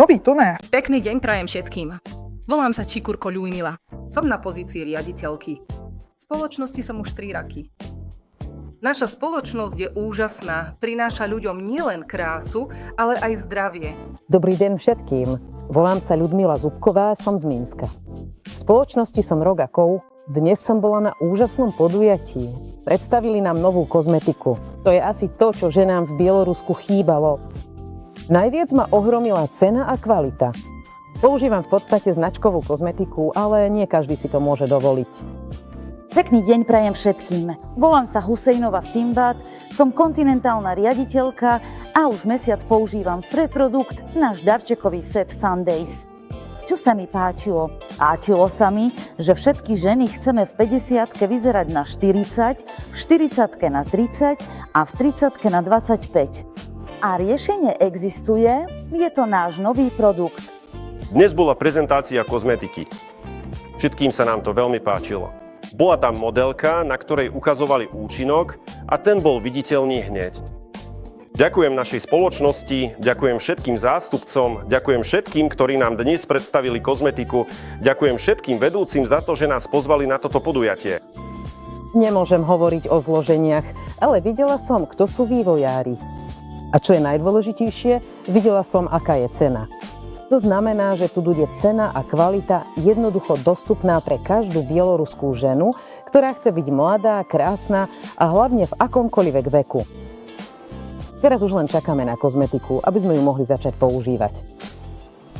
Nový tunár. Pekný deň prajem všetkým. Volám sa Čikurko Ľujmila. Som na pozícii riaditeľky. V spoločnosti som už 3 roky. Naša spoločnosť je úžasná, prináša ľuďom nielen krásu, ale aj zdravie. Dobrý deň všetkým. Volám sa Ľudmila Zubková, som z Mínska. V spoločnosti som rok a kol. Dnes som bola na úžasnom podujatí. Predstavili nám novú kozmetiku. To je asi to, čo ženám v Bielorusku chýbalo. Najviac ma ohromila cena a kvalita. Používam v podstate značkovú kozmetiku, ale nie každý si to môže dovoliť. Pekný deň prajem všetkým. Volám sa Husejnova Simbad, som kontinentálna riaditeľka a už mesiac používam Free produkt, náš darčekový set Fun Days. Čo sa mi páčilo? Páčilo sa mi, že všetky ženy chceme v 50-ke vyzerať na 40, v 40-ke na 30 a v 30-ke na 25. A riešenie existuje, je to náš nový produkt. Dnes bola prezentácia kozmetiky. Všetkým sa nám to veľmi páčilo. Bola tam modelka, na ktorej ukazovali účinok a ten bol viditeľný hneď. Ďakujem našej spoločnosti, ďakujem všetkým zástupcom, ďakujem všetkým, ktorí nám dnes predstavili kozmetiku, ďakujem všetkým vedúcim za to, že nás pozvali na toto podujatie. Nemôžem hovoriť o zloženiach, ale videla som, kto sú vývojári. A čo je najdôležitejšie, videla som, aká je cena. To znamená, že tu bude cena a kvalita jednoducho dostupná pre každú bieloruskú ženu, ktorá chce byť mladá, krásna a hlavne v akomkoľvek veku. Teraz už len čakáme na kozmetiku, aby sme ju mohli začať používať.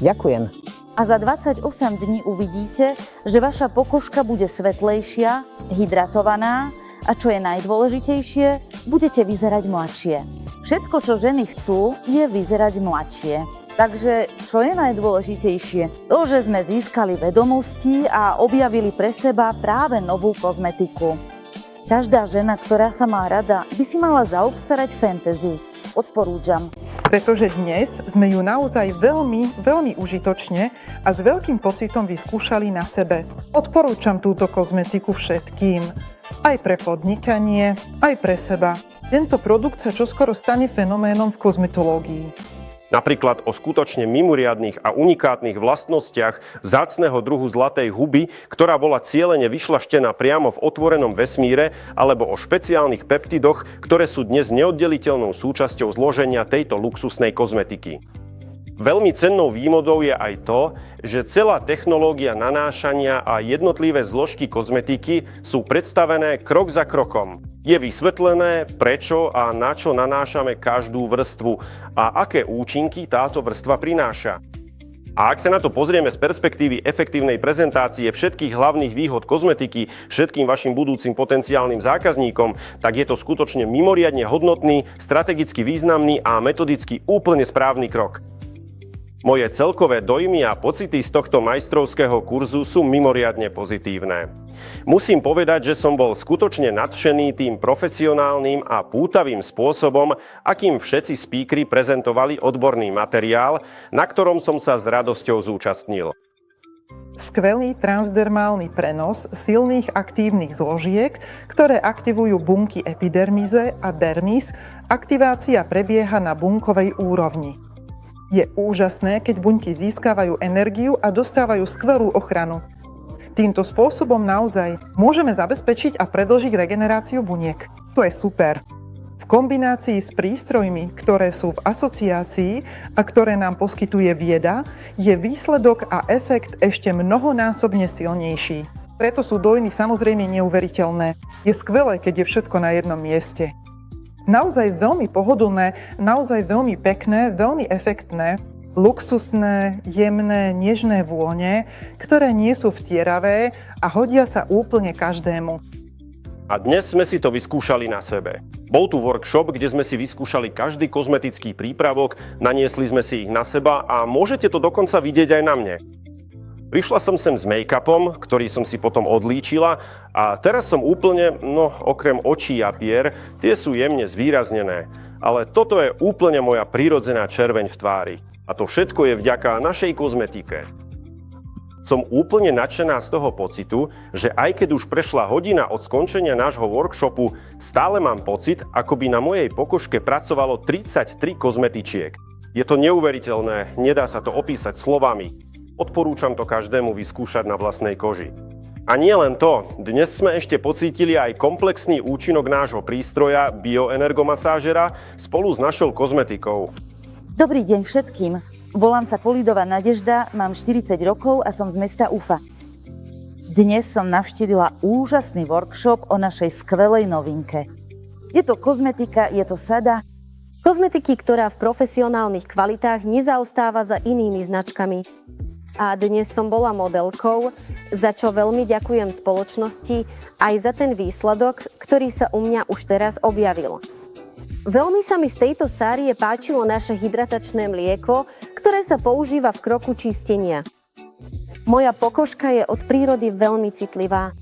Ďakujem. A za 28 dní uvidíte, že vaša pokožka bude svetlejšia, hydratovaná a čo je najdôležitejšie, budete vyzerať mladšie. Všetko, čo ženy chcú, je vyzerať mladšie. Takže čo je najdôležitejšie? To, že sme získali vedomosti a objavili pre seba práve novú kozmetiku. Každá žena, ktorá sa má rada, by si mala zaobstarať fantasy. Odporúčam. Pretože dnes sme ju naozaj veľmi užitočne a s veľkým pocitom vyskúšali na sebe. Odporúčam túto kozmetiku všetkým. Aj pre podnikanie, aj pre seba. Tento produkt sa čoskoro stane fenoménom v kozmetológii. Napríklad o skutočne mimoriadnych a unikátnych vlastnostiach vzácneho druhu zlatej huby, ktorá bola cielene vyšľaštená priamo v otvorenom vesmíre, alebo o špeciálnych peptidoch, ktoré sú dnes neoddeliteľnou súčasťou zloženia tejto luxusnej kozmetiky. Veľmi cennou výhodou je aj to, že celá technológia nanášania a jednotlivé zložky kozmetiky sú predstavené krok za krokom. Je vysvetlené, prečo a na čo nanášame každú vrstvu a aké účinky táto vrstva prináša. A ak sa na to pozrieme z perspektívy efektívnej prezentácie všetkých hlavných výhod kozmetiky všetkým vašim budúcim potenciálnym zákazníkom, tak je to skutočne mimoriadne hodnotný, strategicky významný a metodicky úplne správny krok. Moje celkové dojmy a pocity z tohto majstrovského kurzu sú mimoriadne pozitívne. Musím povedať, že som bol skutočne nadšený tým profesionálnym a pútavým spôsobom, akým všetci speakeri prezentovali odborný materiál, na ktorom som sa s radosťou zúčastnil. Skvelý transdermálny prenos silných aktívnych zložiek, ktoré aktivujú bunky epidermize a dermis, aktivácia prebieha na bunkovej úrovni. Je úžasné, keď buňky získavajú energiu a dostávajú skvelú ochranu. Týmto spôsobom naozaj môžeme zabezpečiť a predĺžiť regeneráciu buniek. To je super. V kombinácii s prístrojmi, ktoré sú v asociácii a ktoré nám poskytuje vieda, je výsledok a efekt ešte mnohonásobne silnejší. Preto sú dojmy samozrejme neuveriteľné. Je skvelé, keď je všetko na jednom mieste. Naozaj veľmi pohodlné, naozaj veľmi pekné, veľmi efektné, luxusné, jemné, nežné vône, ktoré nie sú vtieravé a hodia sa úplne každému. A dnes sme si to vyskúšali na sebe. Bol tu workshop, kde sme si vyskúšali každý kozmetický prípravok, naniesli sme si ich na seba a môžete to dokonca vidieť aj na mne. Prišla som sem s make-upom, ktorý som si potom odlíčila a teraz som úplne, okrem očí a pier, tie sú jemne zvýraznené. Ale toto je úplne moja prirodzená červeň v tvári. A to všetko je vďaka našej kozmetike. Som úplne nadšená z toho pocitu, že aj keď už prešla hodina od skončenia nášho workshopu, stále mám pocit, ako by na mojej pokožke pracovalo 33 kozmetičiek. Je to neuveriteľné, nedá sa to opísať slovami. Odporúčam to každému vyskúšať na vlastnej koži. A nie len to, dnes sme ešte pocítili aj komplexný účinok nášho prístroja bioenergomasážera spolu s našou kozmetikou. Dobrý deň všetkým. Volám sa Polidová Nadežda, mám 40 rokov a som z mesta Ufa. Dnes som navštívila úžasný workshop o našej skvelej novinke. Je to kozmetika, je to sada. Kozmetiky, ktorá v profesionálnych kvalitách nezaostáva za inými značkami. A dnes som bola modelkou, za čo veľmi ďakujem spoločnosti aj za ten výsledok, ktorý sa u mňa už teraz objavil. Veľmi sa mi z tejto série páčilo naše hydratačné mlieko, ktoré sa používa v kroku čistenia. Moja pokožka je od prírody veľmi citlivá.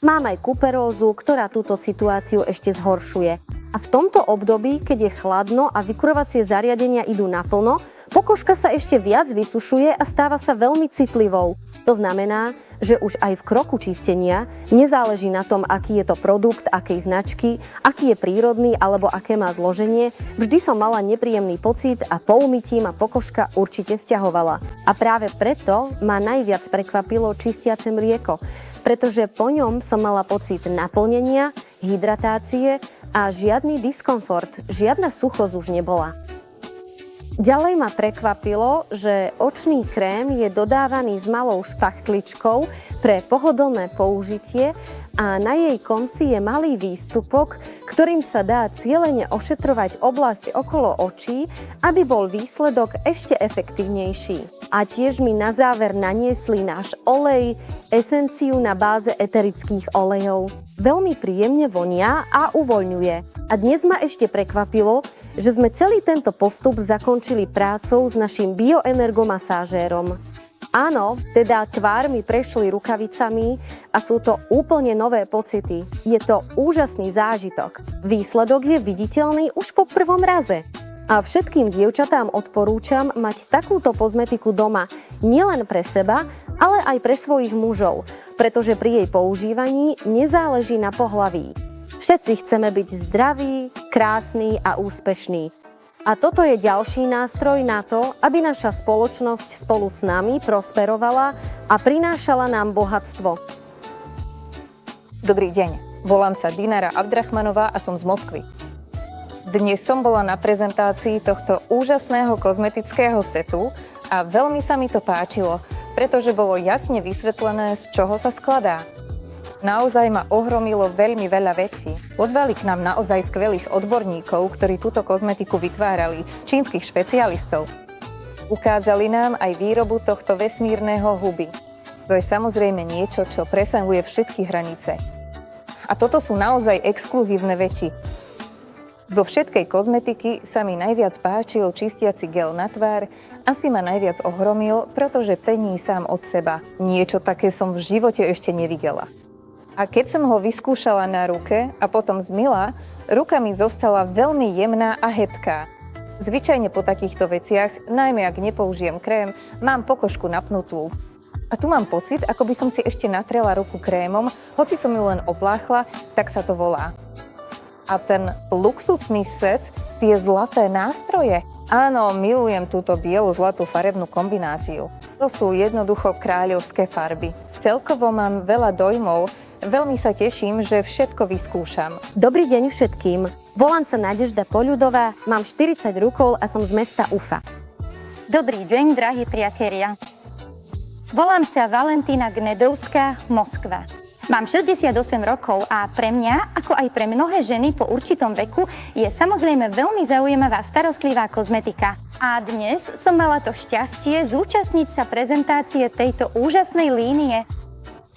Mám aj kuperózu, ktorá túto situáciu ešte zhoršuje. A v tomto období, keď je chladno a vykurovacie zariadenia idú naplno, pokožka sa ešte viac vysušuje a stáva sa veľmi citlivou. To znamená, že už aj v kroku čistenia nezáleží na tom, aký je to produkt, akej značky, aký je prírodný alebo aké má zloženie. Vždy som mala nepríjemný pocit a po umytí ma pokožka určite sťahovala. A práve preto ma najviac prekvapilo čistiace mlieko, pretože po ňom som mala pocit naplnenia, hydratácie a žiadny diskomfort, žiadna suchosť už nebola. Ďalej ma prekvapilo, že očný krém je dodávaný s malou špachtličkou pre pohodlné použitie a na jej konci je malý výstupok, ktorým sa dá cielene ošetrovať oblasť okolo očí, aby bol výsledok ešte efektívnejší. A tiež mi na záver naniesli náš olej, esenciu na báze eterických olejov. Veľmi príjemne vonia a uvoľňuje. A dnes ma ešte prekvapilo, že sme celý tento postup zakončili prácou s našim bioenergomasážérom. Áno, teda tvár mi prešli rukavicami a sú to úplne nové pocity. Je to úžasný zážitok. Výsledok je viditeľný už po prvom raze. A všetkým dievčatám odporúčam mať takúto kozmetiku doma nielen pre seba, ale aj pre svojich mužov, pretože pri jej používaní nezáleží na pohlaví. Všetci chceme byť zdraví, krásni a úspešní. A toto je ďalší nástroj na to, aby naša spoločnosť spolu s nami prosperovala a prinášala nám bohatstvo. Dobrý deň, volám sa Dinara Abdrachmanová a som z Moskvy. Dnes som bola na prezentácii tohto úžasného kozmetického setu a veľmi sa mi to páčilo, pretože bolo jasne vysvetlené, z čoho sa skladá. Naozaj ma ohromilo veľmi veľa vecí. Pozvali k nám naozaj skvelých odborníkov, ktorí túto kozmetiku vytvárali, čínskych špecialistov. Ukázali nám aj výrobu tohto vesmírneho huby. To je samozrejme niečo, čo presahuje všetky hranice. A toto sú naozaj exkluzívne veci. Zo všetkej kozmetiky sa mi najviac páčil čistiaci gel na tvár, asi ma najviac ohromil, pretože pení sám od seba. Niečo také som v živote ešte nevidela. A keď som ho vyskúšala na ruke a potom zmyla, ruka mi zostala veľmi jemná a hebká. Zvyčajne po takýchto veciach, najmä ak nepoužijem krém, mám pokožku napnutú. A tu mám pocit, ako by som si ešte natrela ruku krémom, hoci som ju len opláchla, tak sa to volá. A ten luxusný set, tie zlaté nástroje. Áno, milujem túto bielo-zlatú farebnú kombináciu. To sú jednoducho kráľovské farby. Celkovo mám veľa dojmov, veľmi sa teším, že všetko vyskúšam. Dobrý deň všetkým. Volám sa Nadežda Poľudová, mám 40 rokov a som z mesta Ufa. Dobrý deň, drahí priatelia. Volám sa Valentína Gnedovská, Moskva. Mám 68 rokov a pre mňa, ako aj pre mnohé ženy po určitom veku, je samozrejme veľmi zaujímavá starostlivá kozmetika. A dnes som mala to šťastie zúčastniť sa prezentácie tejto úžasnej línie.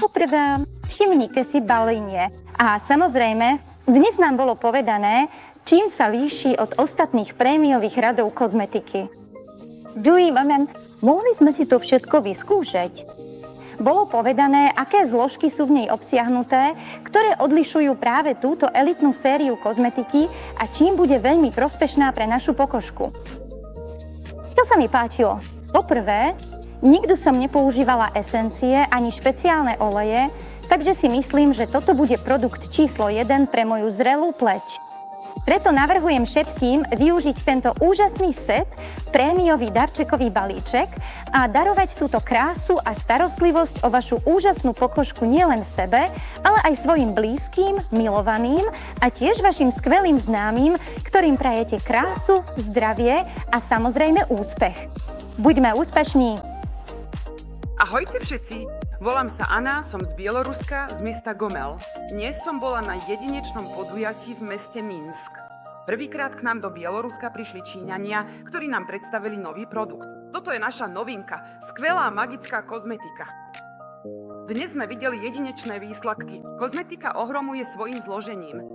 Poprvé, všimnite si balínie. A samozrejme, dnes nám bolo povedané, čím sa líši od ostatných prémiových radov kozmetiky. Druhý moment, mohli sme si to všetko vyskúšať. Bolo povedané, aké zložky sú v nej obsiahnuté, ktoré odlišujú práve túto elitnú sériu kozmetiky a čím bude veľmi prospešná pre našu pokožku. Čo sa mi páčilo? Poprvé, nikdy som nepoužívala esencie ani špeciálne oleje, takže si myslím, že toto bude produkt číslo 1 pre moju zrelú pleť. Preto navrhujem všetkým využiť tento úžasný set, prémiový darčekový balíček a darovať túto krásu a starostlivosť o vašu úžasnú pokožku nielen sebe, ale aj svojim blízkym, milovaným a tiež vašim skvelým známym, ktorým prajete krásu, zdravie a samozrejme úspech. Buďme úspešní! Ahojte všetci! Volám sa Anna, som z Bieloruska, z mesta Gomel. Dnes som bola na jedinečnom podujatí v meste Minsk. Prvýkrát k nám do Bieloruska prišli Číňania, ktorí nám predstavili nový produkt. Toto je naša novinka, skvelá magická kozmetika. Dnes sme videli jedinečné výsledky. Kozmetika ohromuje svojim zložením.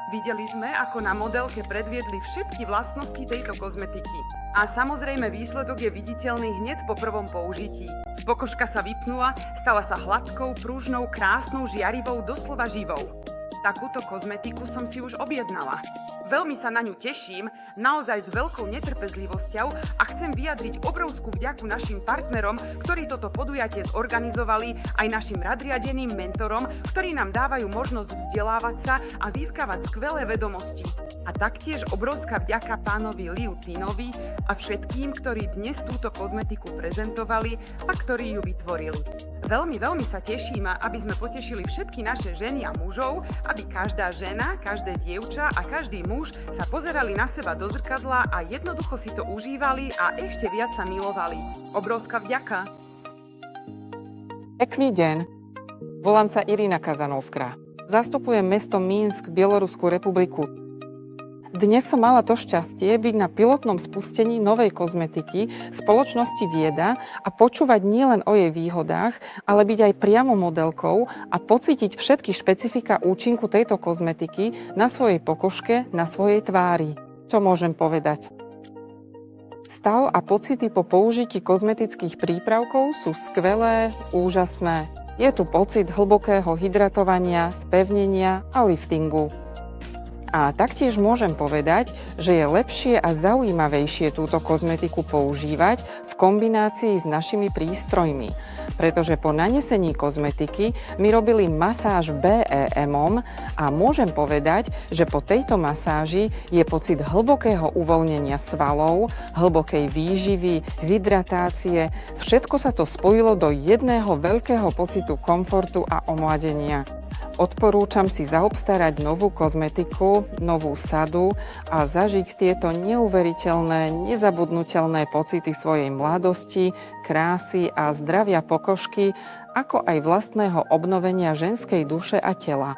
Videli sme, ako na modelke predviedli všetky vlastnosti tejto kozmetiky. A samozrejme výsledok je viditeľný hneď po prvom použití. Pokožka sa vypnula, stala sa hladkou, pružnou, krásnou, žiarivou, doslova živou. Takúto kozmetiku som si už objednala. Veľmi sa na ňu teším, naozaj s veľkou netrpezlivosťou a chcem vyjadriť obrovskú vďaku našim partnerom, ktorí toto podujatie zorganizovali, aj našim nadriadeným mentorom, ktorí nám dávajú možnosť vzdelávať sa a získavať skvelé vedomosti. A taktiež obrovská vďaka pánovi Liu Tinovi a všetkým, ktorí dnes túto kozmetiku prezentovali a ktorí ju vytvorili. Veľmi sa teším, aby sme potešili všetky naše ženy a mužov, aby každá žena, každé dievča a každý muž sa pozerali na seba do zrkadla a jednoducho si to užívali a ešte viac sa milovali. Obrovská vďaka. Pekný deň. Volám sa Irina Kazanovská. Zastupujem mesto Minsk, Bieloruskú republiku. Dnes som mala to šťastie byť na pilotnom spustení novej kozmetiky spoločnosti Vieda a počúvať nielen o jej výhodách, ale byť aj priamo modelkou a pocítiť všetky špecifika účinku tejto kozmetiky na svojej pokožke, na svojej tvári. Čo môžem povedať? Stav a pocity po použití kozmetických prípravkov sú skvelé, úžasné. Je tu pocit hlbokého hydratovania, spevnenia a liftingu. A taktiež môžem povedať, že je lepšie a zaujímavejšie túto kozmetiku používať v kombinácii s našimi prístrojmi, pretože po nanesení kozmetiky mi robili masáž BEM-om a môžem povedať, že po tejto masáži je pocit hlbokého uvoľnenia svalov, hlbokej výživy, hydratácie, všetko sa to spojilo do jedného veľkého pocitu komfortu a omladenia. Odporúčam si zaobstarať novú kozmetiku, novú sadu a zažiť tieto neuveriteľné, nezabudnutelné pocity svojej mladosti, krásy a zdravia pokožky, ako aj vlastného obnovenia ženskej duše a tela.